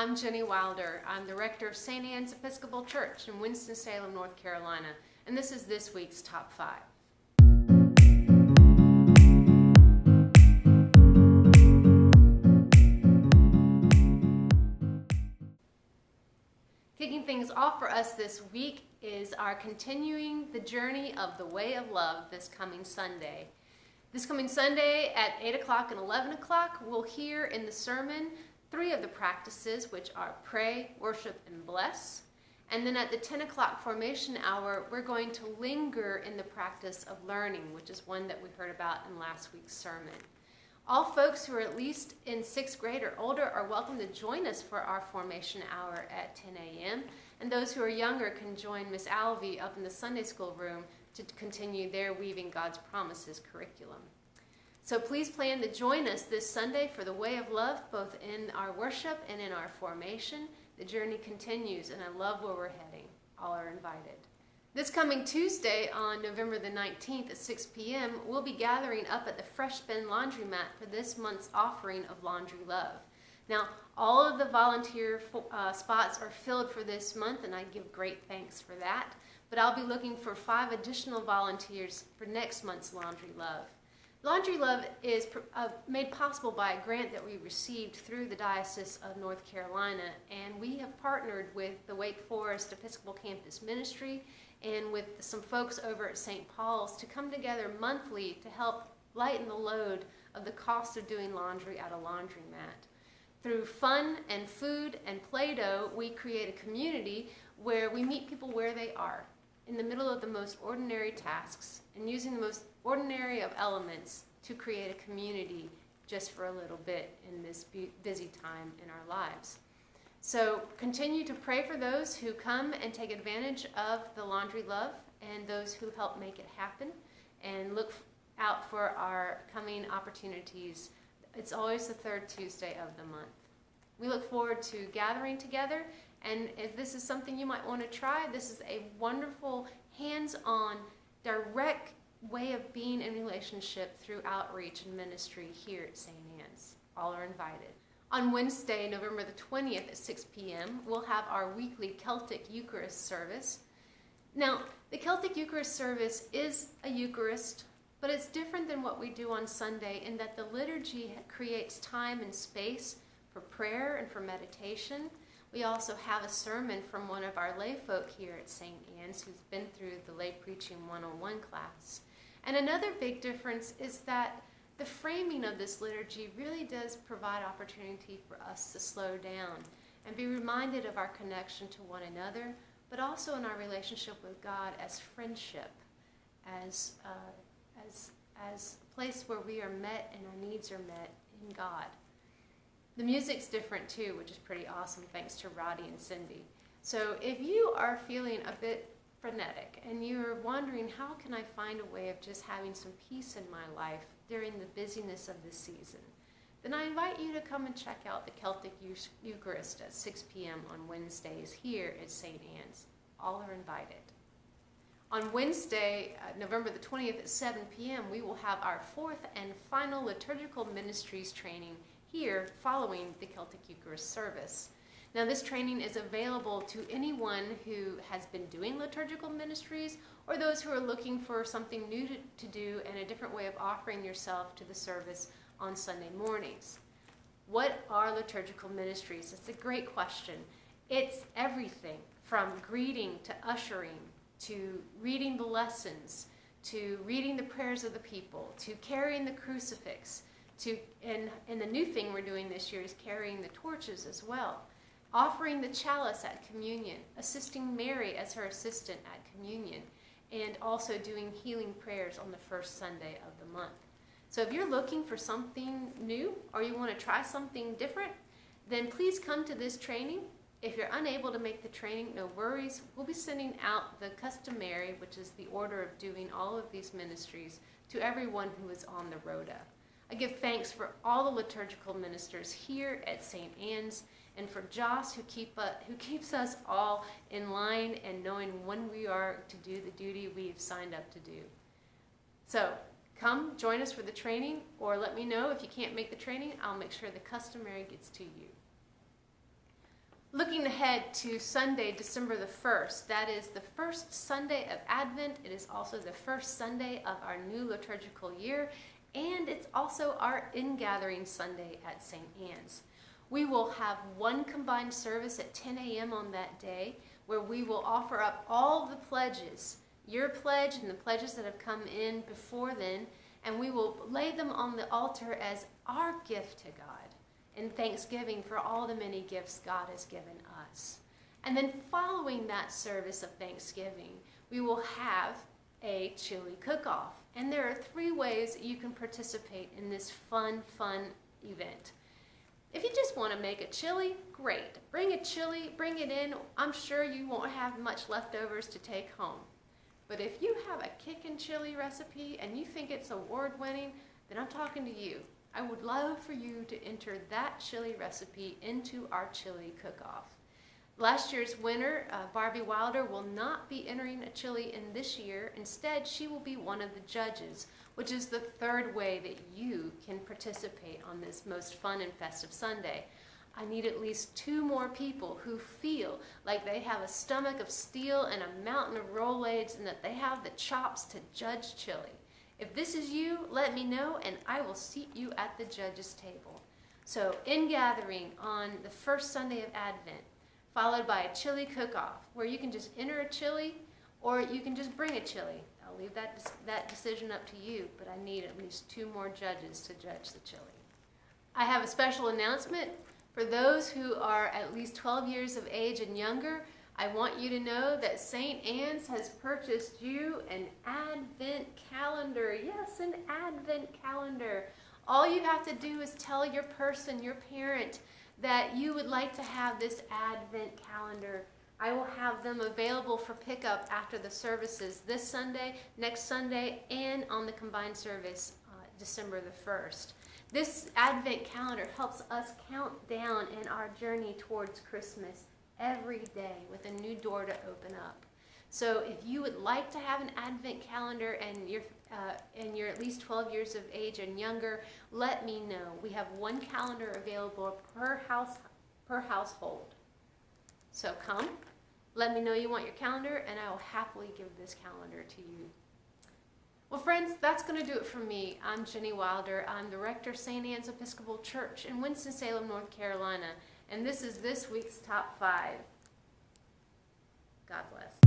I'm Jenny Wilder. I'm the rector of St. Anne's Episcopal Church in Winston-Salem, North Carolina, and this is this week's Top 5. Kicking things off for us this week is our continuing the journey of the way of love this coming Sunday. This coming Sunday at 8 o'clock and 11 o'clock, we'll hear in the sermon 3 of the practices, which are pray, worship, and bless. And then at the 10 o'clock formation hour, we're going to linger in the practice of learning, which is one that we heard about in last week's sermon. All folks who are at least in 6th grade or older are welcome to join us for our formation hour at 10 a.m. And those who are younger can join Miss Alvey up in the Sunday school room to continue their Weaving God's Promises curriculum. So please plan to join us this Sunday for the Way of Love, both in our worship and in our formation. The journey continues, and I love where we're heading. All are invited. This coming Tuesday on November the 19th at 6 p.m., we'll be gathering up at the Fresh Bin Laundromat for this month's offering of Laundry Love. Now, all of the volunteer spots are filled for this month, and I give great thanks for that. But I'll be looking for 5 additional volunteers for next month's Laundry Love. Laundry Love is made possible by a grant that we received through the Diocese of North Carolina, and we have partnered with the Wake Forest Episcopal Campus Ministry and with some folks over at St. Paul's to come together monthly to help lighten the load of the cost of doing laundry at a laundromat. Through fun and food and Play-Doh, we create a community where we meet people where they are, in the middle of the most ordinary tasks, and using the most ordinary of elements to create a community just for a little bit in this busy time in our lives. So continue to pray for those who come and take advantage of the Laundry Love and those who help make it happen, and look out for our coming opportunities. It's always the 3rd Tuesday of the month. We look forward to gathering together, and if this is something you might want to try, this is a wonderful, hands-on, direct way of being in relationship through outreach and ministry here at St. Anne's. All are invited. On Wednesday, November the 20th at 6 p.m., we'll have our weekly Celtic Eucharist service. Now, the Celtic Eucharist service is a Eucharist, but it's different than what we do on Sunday in that the liturgy creates time and space for prayer and for meditation. We also have a sermon from one of our lay folk here at St. Anne's who's been through the Lay Preaching 101 class. And another big difference is that the framing of this liturgy really does provide opportunity for us to slow down and be reminded of our connection to one another, but also in our relationship with God as friendship, as a place where we are met and our needs are met in God. The music's different too, which is pretty awesome, thanks to Roddy and Cindy. So if you are feeling a bit frenetic and you're wondering, how can I find a way of just having some peace in my life during the busyness of this season, then I invite you to come and check out the Celtic Eucharist at 6 p.m. on Wednesdays here at St. Anne's. All are invited. On Wednesday, November the 20th at 7 p.m., we will have our 4th and final liturgical ministries training here following the Celtic Eucharist service. Now, this training is available to anyone who has been doing liturgical ministries or those who are looking for something new to do and a different way of offering yourself to the service on Sunday mornings. What are liturgical ministries? It's a great question. It's everything from greeting to ushering to reading the lessons to reading the prayers of the people to carrying the crucifix and the new thing we're doing this year is carrying the torches as well. Offering the chalice at communion, assisting Mary as her assistant at communion, and also doing healing prayers on the first Sunday of the month. So if you're looking for something new or you want to try something different, then please come to this training. If you're unable to make the training, no worries. We'll be sending out the customary, which is the order of doing all of these ministries, to everyone who is on the rota. I give thanks for all the liturgical ministers here at St. Anne's, and for Joss, who keeps us all in line and knowing when we are to do the duty we've signed up to do. So come join us for the training, or let me know if you can't make the training. I'll make sure the customary gets to you. Looking ahead to Sunday, December the 1st, that is the first Sunday of Advent. It is also the first Sunday of our new liturgical year, and it's also our ingathering Sunday at St. Anne's. We will have one combined service at 10 a.m. on that day, where we will offer up all the pledges, your pledge and the pledges that have come in before then, and we will lay them on the altar as our gift to God in thanksgiving for all the many gifts God has given us. And then following that service of thanksgiving, we will have a chili cook-off. And there are 3 ways you can participate in this fun event. If you just want to make a chili, great. Bring a chili, bring it in. I'm sure you won't have much leftovers to take home. But if you have a kickin' chili recipe and you think it's award-winning, then I'm talking to you. I would love for you to enter that chili recipe into our chili cook-off. Last year's winner, Barbie Wilder, will not be entering a chili in this year. Instead, she will be one of the judges, which is the 3rd way that you can participate on this most fun and festive Sunday. I need at least 2 more people who feel like they have a stomach of steel and a mountain of Rolaids and that they have the chops to judge chili. If this is you, let me know and I will seat you at the judges' table. So, ingathering on the first Sunday of Advent, followed by a chili cook-off, where you can just enter a chili or you can just bring a chili. I'll leave that decision up to you, but I need at least 2 more judges to judge the chili. I have a special announcement. For those who are at least 12 years of age and younger, I want you to know that St. Anne's has purchased you an Advent calendar. Yes, an Advent calendar. All you have to do is tell your person, your parent, that you would like to have this Advent calendar. I will have them available for pickup after the services this Sunday, next Sunday, and on the combined service December the 1st. This Advent calendar helps us count down in our journey towards Christmas every day with a new door to open up. So if you would like to have an Advent calendar and you're at least 12 years of age and younger, let me know. We have one calendar available per household. So come, let me know you want your calendar, and I will happily give this calendar to you. Well, friends, that's going to do it for me. I'm Jenny Wilder. I'm the rector of St. Anne's Episcopal Church in Winston-Salem, North Carolina, and this is this week's Top 5. God bless.